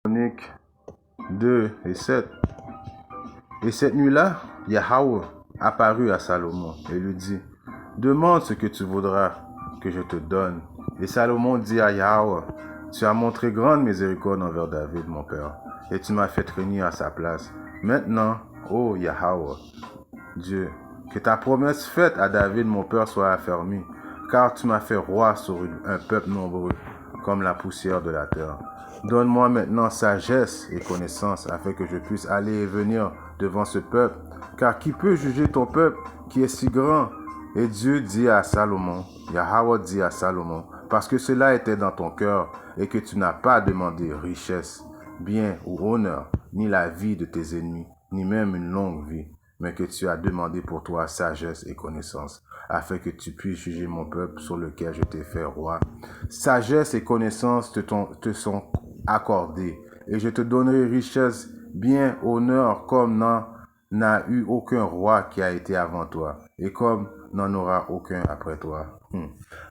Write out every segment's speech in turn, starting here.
Chroniques 2 et 7. Et cette nuit-là, Yahweh apparut à Salomon et lui dit, demande ce que tu voudras que je te donne. Et Salomon dit à Yahweh, tu as montré grande miséricorde envers David, mon père, et tu m'as fait réunir à sa place. Maintenant, ô Yahweh, Dieu, que ta promesse faite à David, mon père, soit affermie, car tu m'as fait roi sur un peuple nombreux, comme la poussière de la terre. Donne-moi maintenant sagesse et connaissance, afin que je puisse aller et venir devant ce peuple, car qui peut juger ton peuple qui est si grand? Et Dieu dit à Salomon, Yahweh dit à Salomon, parce que cela était dans ton cœur, et que tu n'as pas demandé richesse, bien ou honneur, ni la vie de tes ennemis, ni même une longue vie, mais que tu as demandé pour toi sagesse et connaissance, afin que tu puisses juger mon peuple sur lequel je t'ai fait roi. Sagesse et connaissance te sont accordées, et je te donnerai richesse, bien, honneur, comme n'a eu aucun roi qui a été avant toi, et comme n'en aura aucun après toi.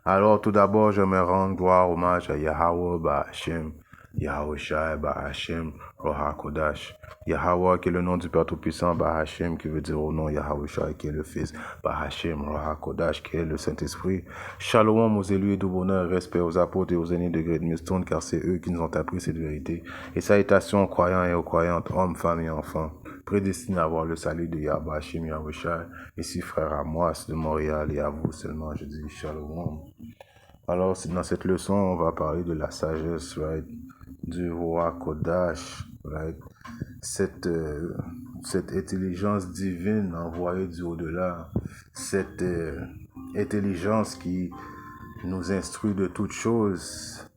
Alors tout d'abord, je me rends gloire, hommage à Yahweh Ba'Hashem, Yahweh Shai Ba'Hashem, Roha Kodash. Yahweh qui est le nom du Père Tout-Puissant, Ba'Hashem qui veut dire au nom Yahweh Shai qui est le Fils, Ba'Hashem, Roha Kodash qui est le Saint-Esprit. Shalom aux élus et du bonheur, respect aux apôtres et aux aînés de Great Millstone, car c'est eux qui nous ont appris cette vérité. Et salutations aux croyants et aux croyantes, hommes, femmes et enfants, prédestinés à voir le salut de Yahweh Hashem, Yahweh Shai. Ici frère Amos de Montréal et à vous seulement je dis Shalom. Alors dans cette leçon, on va parler de la sagesse, right? Du roi Kodash, right? Cette intelligence divine envoyée du au-delà, cette intelligence qui nous instruit de toutes choses.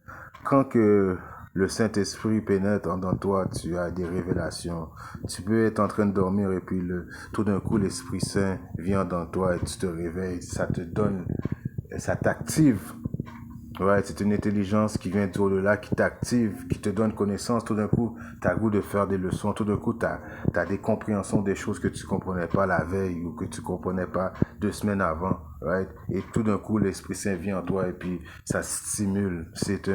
Quand que le Saint-Esprit pénètre dans toi, tu as des révélations. Tu peux être en train de dormir et puis tout d'un coup, l'Esprit Saint vient dans toi et tu te réveilles. Ça te donne, ça t'active. Ouais, c'est une intelligence qui vient du au-delà, qui t'active, qui te donne connaissance. Tout d'un coup, tu as goût de faire des leçons. Tout d'un coup, tu as des compréhensions des choses que tu comprenais pas la veille ou que tu comprenais pas 2 semaines avant. Right? Et tout d'un coup, l'Esprit Saint vient en toi et puis ça stimule. C'est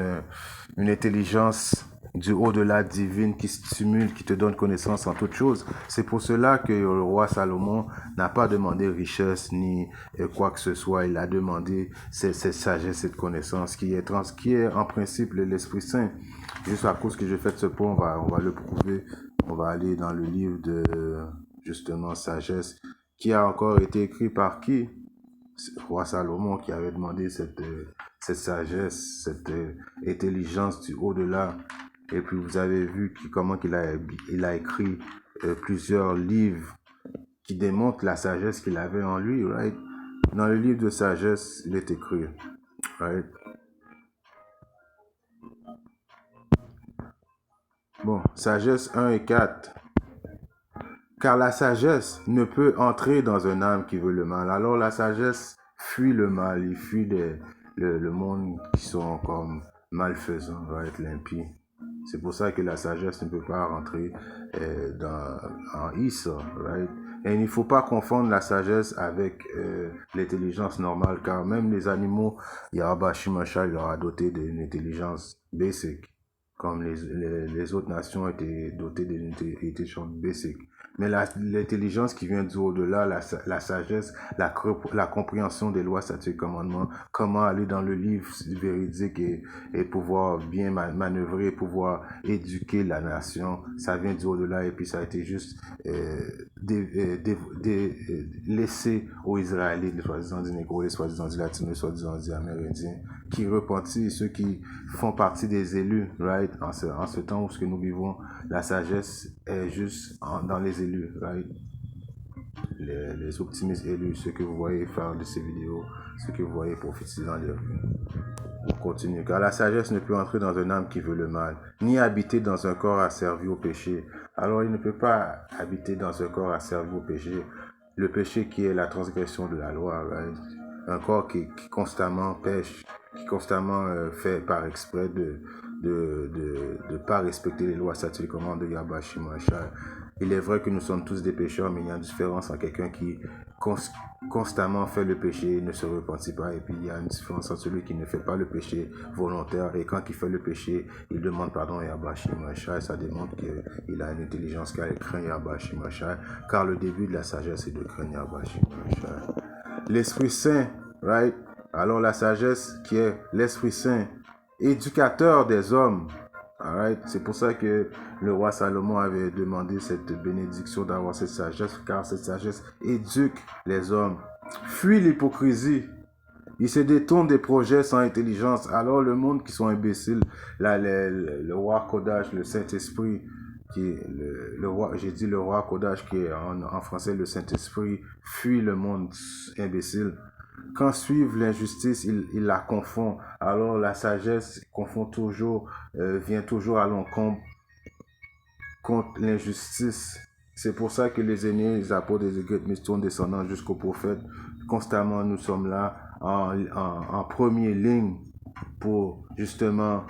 une intelligence du au-delà divine qui stimule, qui te donne connaissance en toutes choses. C'est pour cela que le roi Salomon n'a pas demandé richesse ni quoi que ce soit. Il a demandé cette sagesse, cette connaissance qui est en principe l'Esprit Saint. Juste à cause que j'ai fait ce point, on va le prouver. On va aller dans le livre de justement sagesse qui a encore été écrit par qui? Roi Salomon qui avait demandé cette sagesse, cette intelligence du au-delà. Et puis vous avez vu comment il a écrit plusieurs livres qui démontrent la sagesse qu'il avait en lui, right? Dans le livre de sagesse, il est écrit, right? Bon, sagesse 1 et 4. Car la sagesse ne peut entrer dans un âme qui veut le mal. Alors la sagesse fuit le mal, il fuit le monde qui sont comme malfaisants, right, l'impie. C'est pour ça que la sagesse ne peut pas rentrer en Issa, right? Et il ne faut pas confondre la sagesse avec l'intelligence normale, car même les animaux, Yahweh Shimashal leur a doté d'une intelligence basic, comme les autres nations étaient dotées d'une intelligence basic. Mais l'intelligence qui vient du au-delà, la sagesse, la compréhension des lois, statuts et commandements, comment aller dans le livre véridique et pouvoir bien manœuvrer, pouvoir éduquer la nation, ça vient du au-delà et puis ça a été juste laissé aux Israélites, les soi-disant du Négro, les soi-disant du Latino, les soi-disant du Amérindien, qui repentissent, ceux qui font partie des élus, right? En ce temps où ce que nous vivons, la sagesse est juste dans les élus, right? Les optimistes élus, ceux que vous voyez faire de ces vidéos, ceux que vous voyez prophétiser dans les rues. On continue. Car la sagesse ne peut entrer dans un âme qui veut le mal, ni habiter dans un corps asservi au péché. Alors il ne peut pas habiter dans un corps asservi au péché. Le péché qui est la transgression de la loi, right? Un corps qui constamment pêche, qui constamment fait par exprès de pas respecter les lois, statuts et commandes de Yahweh Shimashai. Il est vrai que nous sommes tous des pécheurs, mais il y a une différence entre quelqu'un qui constamment fait le péché et ne se repentit pas, et puis il y a une différence entre celui qui ne fait pas le péché volontaire, et quand il fait le péché, il demande pardon à Yahweh Shimashai. Ça démontre qu'il a une intelligence, qu'il craint Yahweh Shimashai, car le début de la sagesse est de craindre Yahweh Shimashai. L'Esprit Saint, right? Alors la sagesse qui est l'Esprit Saint, éducateur des hommes. Alright? C'est pour ça que le roi Salomon avait demandé cette bénédiction d'avoir cette sagesse, car cette sagesse éduque les hommes. Fuis l'hypocrisie. Il se détourne des projets sans intelligence. Alors le monde qui sont imbéciles, là, le roi Kodash, le Saint-Esprit, qui est le roi, j'ai dit le roi Kodash, qui est en français le Saint-Esprit, fuit le monde imbécile. Quand suivent l'injustice, il la confond. Alors la sagesse confond toujours, vient toujours à l'encontre contre l'injustice. C'est pour ça que les aînés, les apôtres des églises tournent descendant jusqu'au prophète. Constamment, nous sommes là en première ligne pour justement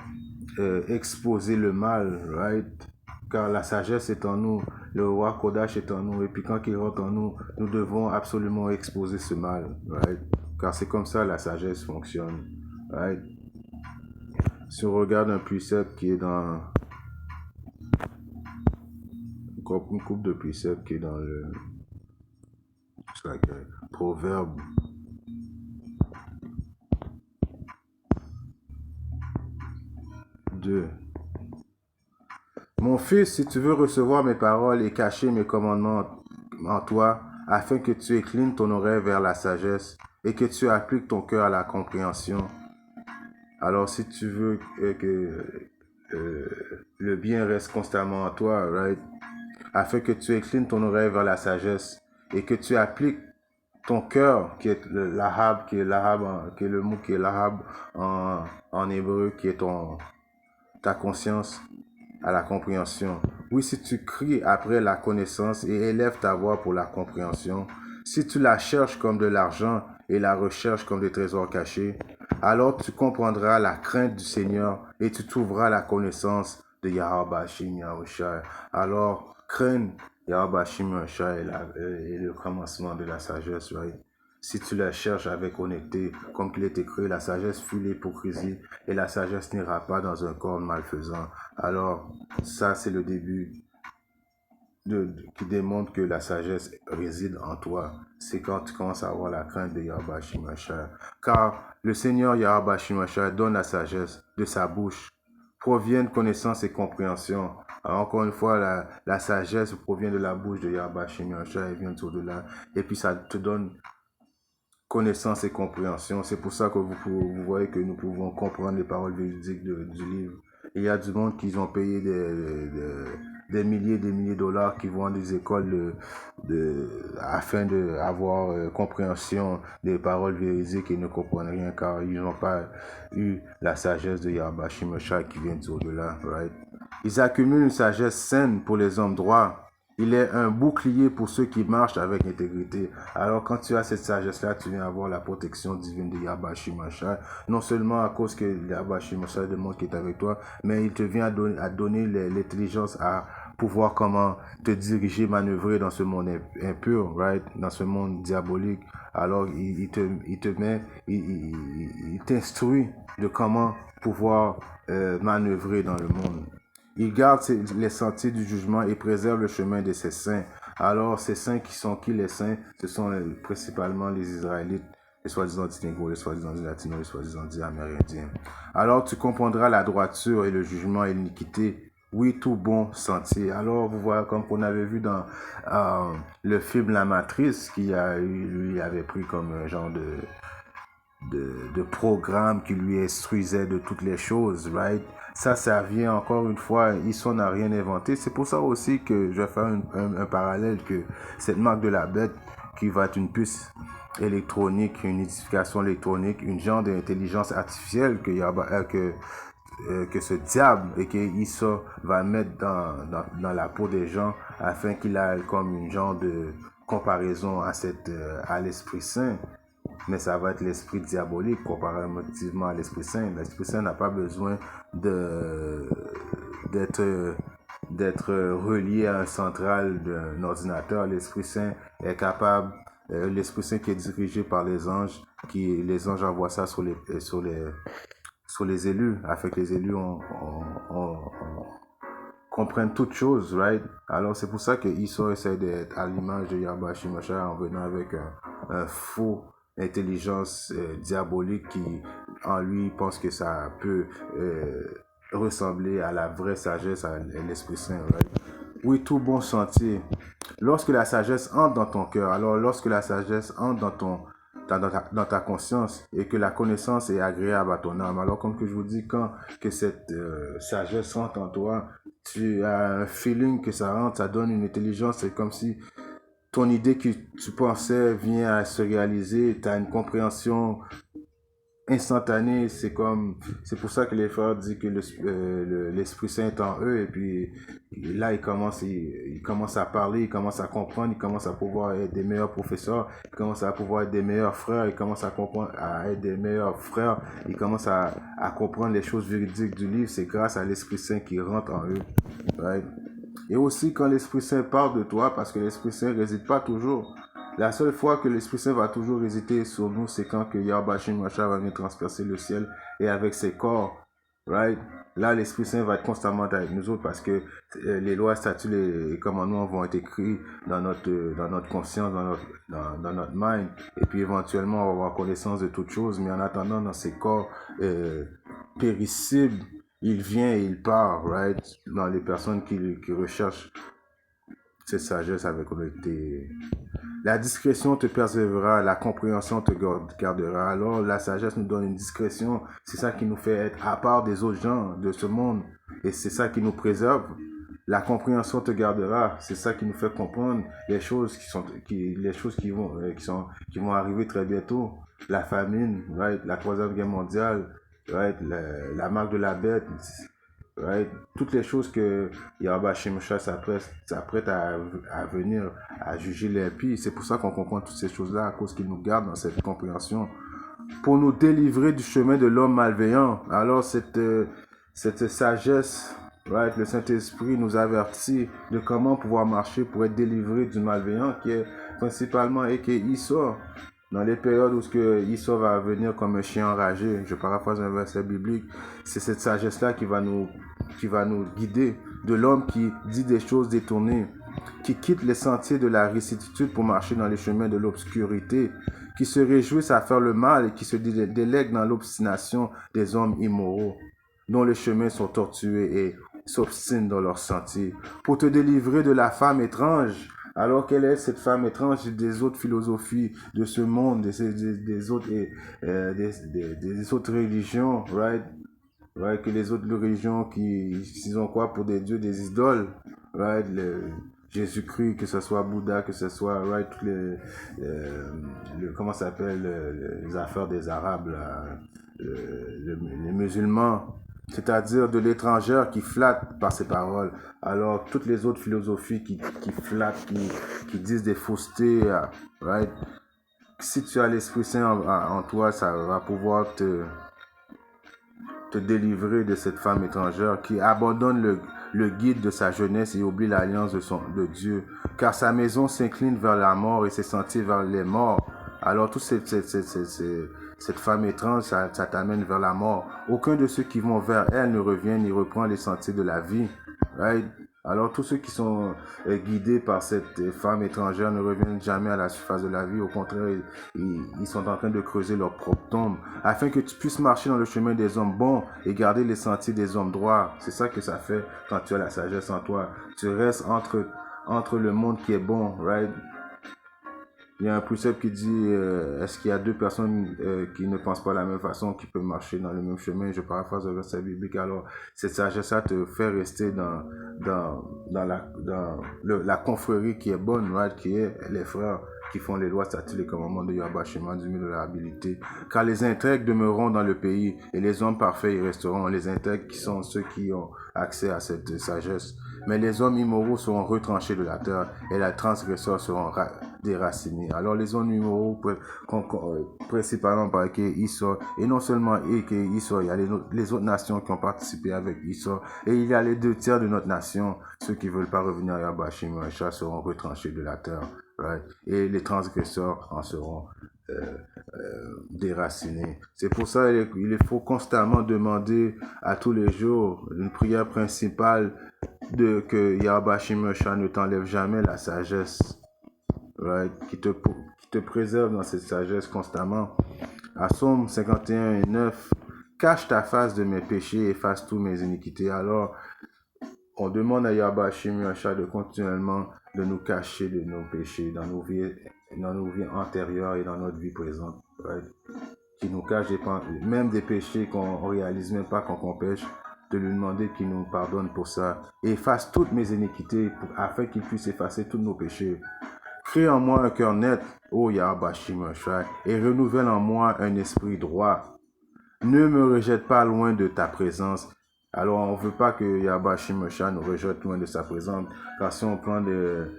exposer le mal, right? Car la sagesse est en nous, le roi Kodash est en nous, et puis quand il rentre en nous, nous devons absolument exposer ce mal, right? Car c'est comme ça la sagesse fonctionne, right? Si on regarde un précepte qui est dans une coupe de préceptes qui est dans le Proverbe 2. Mon fils, si tu veux recevoir mes paroles et cacher mes commandements en toi, afin que tu inclines ton oreille vers la sagesse et que tu appliques ton cœur à la compréhension. Alors, si tu veux que le bien reste constamment en toi, right? Afin que tu inclines ton oreille vers la sagesse et que tu appliques ton cœur, qui est l'ahab, qui est le mot qui est l'ahab en hébreu, qui est ta conscience, à la compréhension. Oui, si tu cries après la connaissance et élèves ta voix pour la compréhension, si tu la cherches comme de l'argent et la recherches comme des trésors cachés, alors tu comprendras la crainte du Seigneur et tu trouveras la connaissance de Yahweh Shim Yahushai. Alors, craindre Yahweh Shim Yahushai est le commencement de la sagesse, right? Si tu la cherches avec honnêteté, comme qu'il est écrit, la sagesse fuit l'hypocrisie et la sagesse n'ira pas dans un corps malfaisant. Alors, ça, c'est le début qui démontre que la sagesse réside en toi. C'est quand tu commences à avoir la crainte de Yahweh Shimashai. Car le Seigneur Yahweh Shimashai donne la sagesse de sa bouche. Proviennent connaissance et compréhension. Alors, encore une fois, la sagesse provient de la bouche de Yahweh Shimashai, elle vient de là. Et puis, ça te donne connaissance et compréhension. C'est pour ça que vous voyez que nous pouvons comprendre les paroles véridiques du livre. Il y a du monde qui ont payé des milliers et des milliers de dollars qui vont à des écoles afin d'avoir compréhension des paroles véridiques et ne comprennent rien car ils n'ont pas eu la sagesse de Yahweh Shimashai qui vient au-delà. Right? Ils accumulent une sagesse saine pour les hommes droits. Il est un bouclier pour ceux qui marchent avec intégrité. Alors quand tu as cette sagesse-là, tu viens avoir la protection divine de Yahweh Shimashai. Non seulement à cause que Yahweh Shimashai demande qu'il est avec toi, mais il te vient à donner l'intelligence à pouvoir comment te diriger, manœuvrer dans ce monde impur, right? Dans ce monde diabolique. Alors il t'instruit de comment pouvoir manœuvrer dans le monde. Il garde les sentiers du jugement et préserve le chemin de ses saints. Alors, ces saints qui sont qui les saints? Ce sont principalement les Israélites, les soi-disant dits négros, les soi-disant dits latinos, les soi-disant dits amérindiens. Alors, tu comprendras la droiture et le jugement et l'iniquité. Oui, tout bon sentier. Alors, vous voyez, comme on avait vu dans le film La Matrice, lui avait pris comme un genre de programme qui lui instruisait de toutes les choses, right? Ça vient encore une fois, Isson n'a rien inventé. C'est pour ça aussi que je vais faire un parallèle que cette marque de la bête qui va être une puce électronique, une identification électronique, une genre d'intelligence artificielle que ce diable et que Isson va mettre dans la peau des gens afin qu'il ait comme une genre de comparaison à l'Esprit Saint. mais ça va être l'esprit diabolique comparativement à l'Esprit Saint. L'Esprit Saint n'a pas besoin d'être relié à un central d'un ordinateur. L'Esprit Saint est capable, l'Esprit Saint qui est dirigé par les anges, les anges envoient ça sur les élus, afin que les élus comprennent toutes choses, right? Alors c'est pour ça que Esau essaie d'être à l'image de Yahweh Shemashah en venant avec un faux intelligence diabolique qui en lui pense que ça peut ressembler à la vraie sagesse, à l'Esprit Saint, right? Oui, tout bon sentier. Lorsque la sagesse entre dans ton cœur, alors lorsque la sagesse entre dans ta conscience et que la connaissance est agréable à ton âme. Alors comme que je vous dis, quand que cette sagesse rentre en toi, tu as un feeling que ça rentre, ça donne une intelligence, c'est comme si ton idée que tu pensais vient à se réaliser, tu as une compréhension instantanée, c'est pour ça que les frères disent que l'Esprit Saint est en eux, et puis là, ils commencent à parler, ils commencent à comprendre, ils commencent à pouvoir être des meilleurs professeurs, ils commencent à pouvoir être des meilleurs frères, ils commencent à être des meilleurs frères, ils commencent à comprendre les choses véridiques du livre, c'est grâce à l'Esprit Saint qui rentre en eux, right? Et aussi quand l'Esprit Saint parle de toi, parce que l'Esprit Saint ne réside pas toujours. La seule fois que l'Esprit Saint va toujours résider sur nous, c'est quand que Yahweh Shemashah va venir transpercer le ciel et avec ses corps, right? Là, l'Esprit Saint va être constamment avec nous autres parce que les lois, statuts, les commandements vont être écrits dans notre conscience, dans notre mind. Et puis éventuellement, on va avoir connaissance de toutes choses. Mais en attendant, dans ces corps péricibles, il vient et il part, right? Dans les personnes qui recherchent cette sagesse avec honnêteté. La discrétion te préservera, la compréhension te gardera. Alors la sagesse nous donne une discrétion. C'est ça qui nous fait être à part des autres gens de ce monde. Et c'est ça qui nous préserve. La compréhension te gardera. C'est ça qui nous fait comprendre les choses qui vont arriver très bientôt. La famine, right? La Troisième Guerre mondiale, right? La marque de la bête. Right? Toutes les choses que Yahweh Shemashah s'apprête à venir à juger les impies. C'est pour ça qu'on comprend toutes ces choses-là, à cause qu'il nous garde dans cette compréhension. Pour nous délivrer du chemin de l'homme malveillant. Alors cette sagesse, right? Le Saint-Esprit nous avertit de comment pouvoir marcher pour être délivré du malveillant, qui est principalement et qui est Esau. Dans les périodes où Esau va venir comme un chien enragé, je paraphrase un verset biblique, c'est cette sagesse-là qui va nous guider, de l'homme qui dit des choses détournées, qui quitte les sentiers de la réctitude pour marcher dans les chemins de l'obscurité, qui se réjouissent à faire le mal et qui se délèguent dans l'obstination des hommes immoraux, dont les chemins sont tortueux et s'obstinent dans leurs sentiers, pour te délivrer de la femme étrange. Alors, quelle est cette femme étrange des autres philosophies de ce monde, des autres religions, right? Right? Que les autres religions ils ont quoi pour des dieux, des idoles, right? Jésus-Christ, que ce soit Bouddha, que ce soit, right, comment ça s'appelle, les affaires des Arabes, là, les musulmans. C'est-à-dire de l'étranger qui flatte par ses paroles. Alors, toutes les autres philosophies qui flattent, qui disent des faussetés, right? Si tu as l'Esprit Saint en toi, ça va pouvoir te délivrer de cette femme étrangère qui abandonne le guide de sa jeunesse et oublie l'alliance de Dieu. Car sa maison s'incline vers la mort et ses sentiers vers les morts. Alors, toute cette femme étrange, ça t'amène vers la mort. Aucun de ceux qui vont vers elle ne revient ni reprend les sentiers de la vie. Right? Alors, tous ceux qui sont guidés par cette femme étrangère ne reviennent jamais à la surface de la vie. Au contraire, ils sont en train de creuser leur propre tombe, afin que tu puisses marcher dans le chemin des hommes bons et garder les sentiers des hommes droits. C'est ça que ça fait quand tu as la sagesse en toi. Tu restes entre le monde qui est bon, right? Il y a un précepte qui dit, est-ce qu'il y a deux personnes qui ne pensent pas de la même façon, qui peuvent marcher dans le même chemin? Je paraphrase le verset biblique. Alors, cette sagesse-là te fait rester dans la confrérie qui est bonne, right? Qui est les frères qui font les lois, statuts, les commandements de Yahweh Shema, du milieu de la habilité. Car les intègres demeureront dans le pays et les hommes parfaits y resteront. Les intègres qui sont ceux qui ont accès à cette sagesse. Mais les hommes immoraux seront retranchés de la terre et les transgresseurs seront déracinés. Alors les zones numéro principalement par Esau, et non seulement Esau, il y a les autres nations qui ont participé avec Esau, et il y a les 2 tiers de notre nation, ceux qui ne veulent pas revenir à Yahweh Hashem Yahshua seront retranchés de la terre, right? Et les transgresseurs en seront déracinés. C'est pour ça qu'il faut constamment demander à tous les jours une prière principale que Yahweh Hashem Yahshua ne t'enlève jamais la sagesse, right? Qui te préserve dans cette sagesse constamment. À Psaume 51:9, cache ta face de mes péchés, efface tous mes iniquités. Alors, on demande à Yahweh Hashem Yahshua de continuellement de nous cacher de nos péchés dans nos vies antérieures et dans notre vie présente, right? Qui nous cache même des péchés qu'on ne réalise même pas qu'on pêche, de lui demander qu'il nous pardonne pour ça et efface toutes mes iniquités afin qu'il puisse effacer tous nos péchés. Crée en moi un cœur net, ô Yahweh Hashem Yahshua, et renouvelle en moi un esprit droit. Ne me rejette pas loin de ta présence. Alors, on ne veut pas que Yahweh Hashem Yahshua nous rejette loin de sa présence, car si on prend de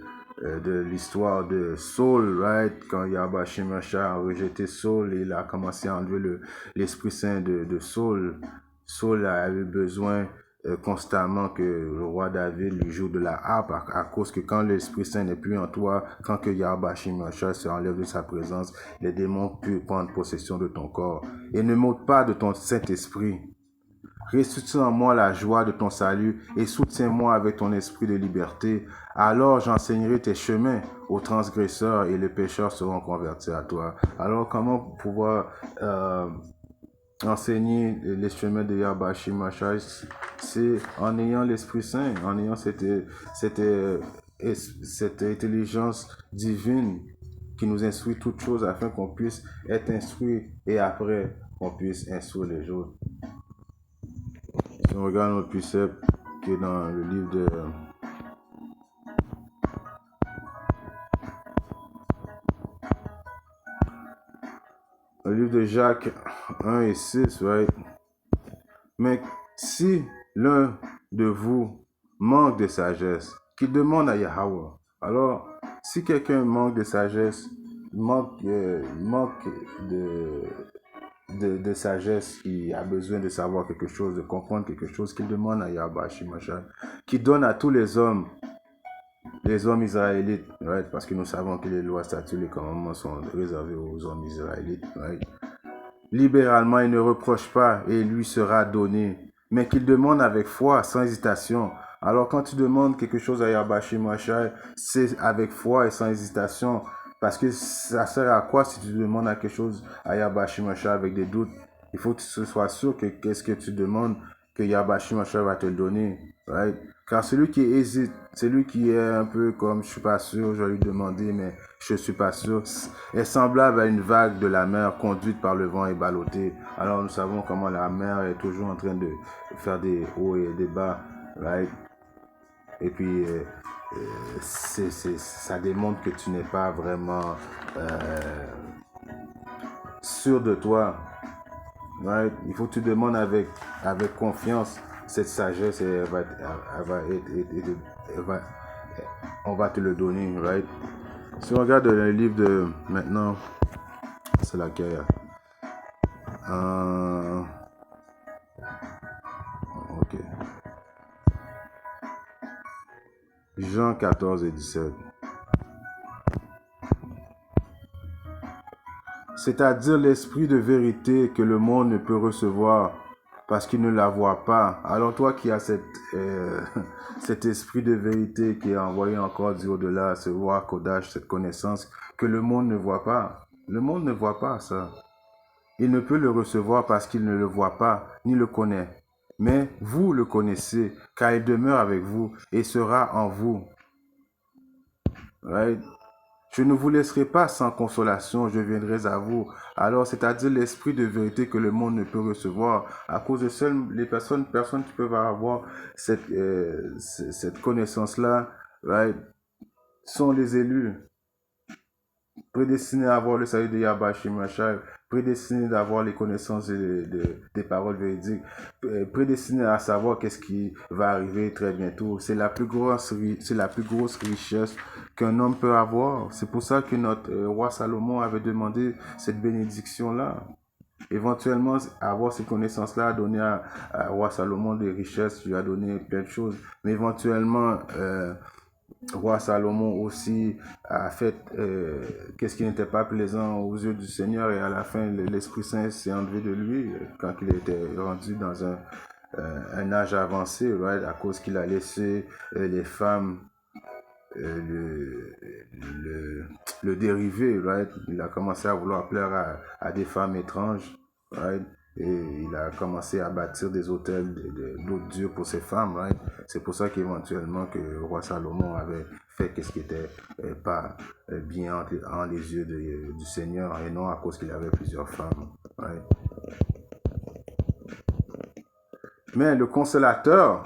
l'histoire de Saul, right? Quand Yahweh Hashem Yahshua a rejeté Saul, il a commencé à enlever l'Esprit Saint de Saul. Saul a eu besoin constamment que le roi David lui joue de la harpe à cause que quand l'Esprit Saint n'est plus en toi, quand que Yahweh Hashem Yahshua se enlève de sa présence, les démons peuvent prendre possession de ton corps. Et ne m'ôte pas de ton Saint-Esprit. Ressuscite en moi la joie de ton salut et soutiens-moi avec ton esprit de liberté. Alors j'enseignerai tes chemins aux transgresseurs et les pécheurs seront convertis à toi. Alors comment pouvoir enseigner les chemins de Yahweh Hashem Yahshua? C'est en ayant l'Esprit Saint, en ayant cette intelligence divine qui nous instruit toutes choses afin qu'on puisse être instruit et après qu'on puisse instruire les autres. Si on regarde notre précepte qui est dans le livre de Jacques 1:6, right? Mais si l'un de vous manque de sagesse, qu'il demande à Yahweh. Alors, si quelqu'un manque de sagesse, manque de sagesse, qui a besoin de savoir quelque chose, de comprendre quelque chose, qu'il demande à Yahweh Hashem Yahshua, qui donne à tous les hommes israélites, right? Parce que nous savons que les lois, statuts, les commandements sont réservés aux hommes israélites, right? Libéralement, il ne reproche pas et lui sera donné, mais qu'il demande avec foi, sans hésitation. Alors quand tu demandes quelque chose à Yahweh Hashem Yahshua, c'est avec foi et sans hésitation. Parce que ça sert à quoi si tu demandes à quelque chose à Yahweh Hashem Yahshua avec des doutes? Il faut que tu sois sûr que qu'est-ce que tu demandes, que Yahweh Hashem Yahshua va te le donner. Right? Car celui qui hésite, celui qui est un peu comme je suis pas sûr, je vais lui demander, mais je suis pas sûr, est semblable à une vague de la mer conduite par le vent et ballottée. Alors nous savons comment la mer est toujours en train de faire des hauts et des bas. Right? Et puis, ça démontre que tu n'es pas vraiment sûr de toi. Right? Il faut que tu demandes avec confiance cette sagesse et on va te le donner. Right? Si on regarde le livre de maintenant, c'est laquelle? Ok. Jean 14:17. C'est-à-dire l'esprit de vérité que le monde ne peut recevoir parce qu'il ne la voit pas. Alors toi qui as cet esprit de vérité qui est envoyé encore du au-delà, ce roi Kodash, cette connaissance que le monde ne voit pas. Le monde ne voit pas ça. Il ne peut le recevoir parce qu'il ne le voit pas, ni le connaît. Mais vous le connaissez, car il demeure avec vous et sera en vous. Right? Je ne vous laisserai pas sans consolation, je viendrai à vous. Alors, c'est-à-dire l'esprit de vérité que le monde ne peut recevoir. À cause de seules les personnes qui peuvent avoir cette connaissance-là, right, sont les élus. Prédestinés à avoir le salut de Yahweh Hashem Yahshua, prédestinés d'avoir les connaissances des paroles véridiques, prédestinés à savoir qu'est-ce qui va arriver très bientôt. C'est la plus grosse richesse qu'un homme peut avoir. C'est pour ça que notre roi Salomon avait demandé cette bénédiction-là. Éventuellement, avoir ces connaissances-là a donné à roi Salomon des richesses, lui a donné plein de choses. Mais éventuellement, roi Salomon aussi a fait qu'est-ce qui n'était pas plaisant aux yeux du Seigneur, et à la fin, l'Esprit Saint s'est enlevé de lui quand il était rendu dans un âge avancé, right, à cause qu'il a laissé les femmes le dériver, right? Il a commencé à vouloir plaire à des femmes étranges, right? Et il a commencé à bâtir des hôtels d'autres dieux pour ses femmes, right? C'est pour ça qu'éventuellement que le roi Salomon avait fait ce qui était pas bien en les yeux du Seigneur, et non à cause qu'il avait plusieurs femmes, right? Mais le consolateur,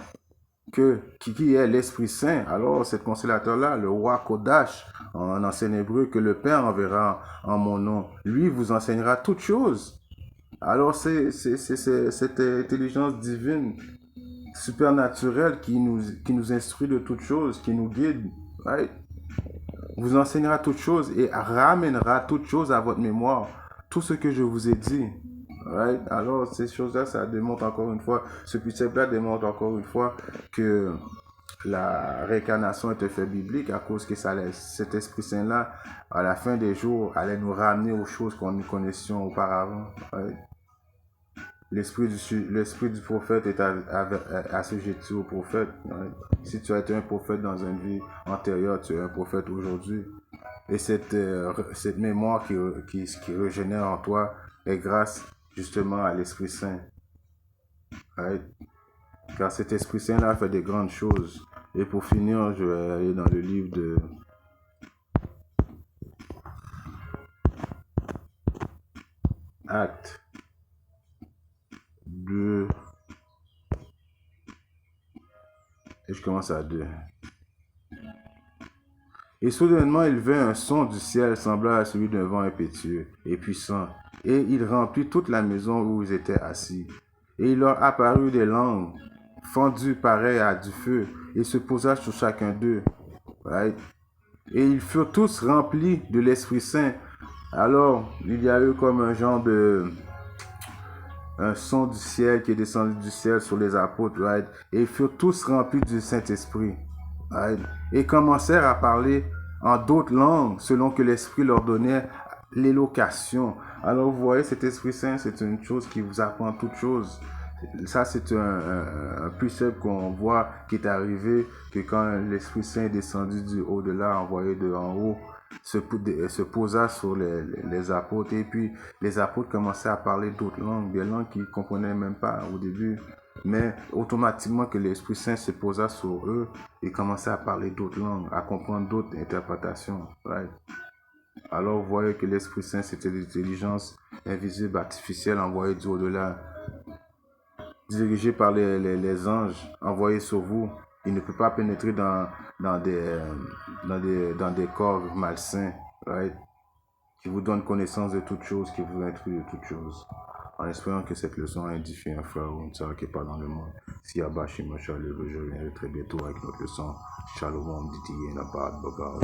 qui est l'Esprit Saint, alors cet consolateur-là, le roi Kodash, en ancien hébreu, que le Père enverra en mon nom, lui vous enseignera toutes choses. Alors c'est cette intelligence divine, supernaturelle, qui nous instruit de toutes choses, qui nous guide, right? Vous enseignera toutes choses et ramènera toutes choses à votre mémoire, tout ce que je vous ai dit. Right? Alors, ces choses-là, ça démontre encore une fois, ce précepte-là démontre encore une fois que la réincarnation est un fait biblique, à cause que cet Esprit Saint-là, à la fin des jours, allait nous ramener aux choses qu'on nous connaissions auparavant. Right? L'esprit du prophète est assujetti au prophète. Right? Si tu as été un prophète dans une vie antérieure, tu es un prophète aujourd'hui. Et cette mémoire qui régénère en toi est grâce justement à l'Esprit Saint. Right? Car cet Esprit Saint-là fait des grandes choses. Et pour finir, je vais aller dans le livre de Actes 2. Et je commence à 2. Et soudainement, il vint un son du ciel semblable à celui d'un vent impétueux et puissant, et il remplit toute la maison où ils étaient assis. Et il leur apparut des langues fendues pareilles à du feu, et se posa sur chacun d'eux. Right? Et ils furent tous remplis de l'Esprit Saint. Alors, il y a eu comme un genre un son du ciel qui est descendu du ciel sur les apôtres, right? Et ils furent tous remplis du Saint-Esprit, right? Et commencèrent à parler en d'autres langues, selon que l'Esprit leur donnait l'éloquation. Alors vous voyez, cet Esprit Saint, c'est une chose qui vous apprend toutes choses. Ça, c'est un précepte qu'on voit qui est arrivé, que quand l'Esprit Saint est descendu du haut-de-là, envoyé de en haut, se posa sur les apôtres, et puis les apôtres commençaient à parler d'autres langues, des langues qu'ils ne comprenaient même pas au début, mais automatiquement que l'Esprit Saint se posa sur eux, ils commençaient à parler d'autres langues, à comprendre d'autres interprétations, right? Alors vous voyez que l'Esprit Saint, c'était l'intelligence invisible, artificielle, envoyée du haut-delà, dirigée par les anges, envoyés sur vous. Il ne peut pas pénétrer dans des corps malsains, right? Qui vous donne connaissance de toutes choses, qui vous instruit de toutes choses. En espérant que cette leçon a édifié un frère ou une sœur qui est pas dans le monde. Si Abba Shima Shalom, je reviendrai très bientôt avec notre leçon. Shalom, Ditiye, Nabad, Babal.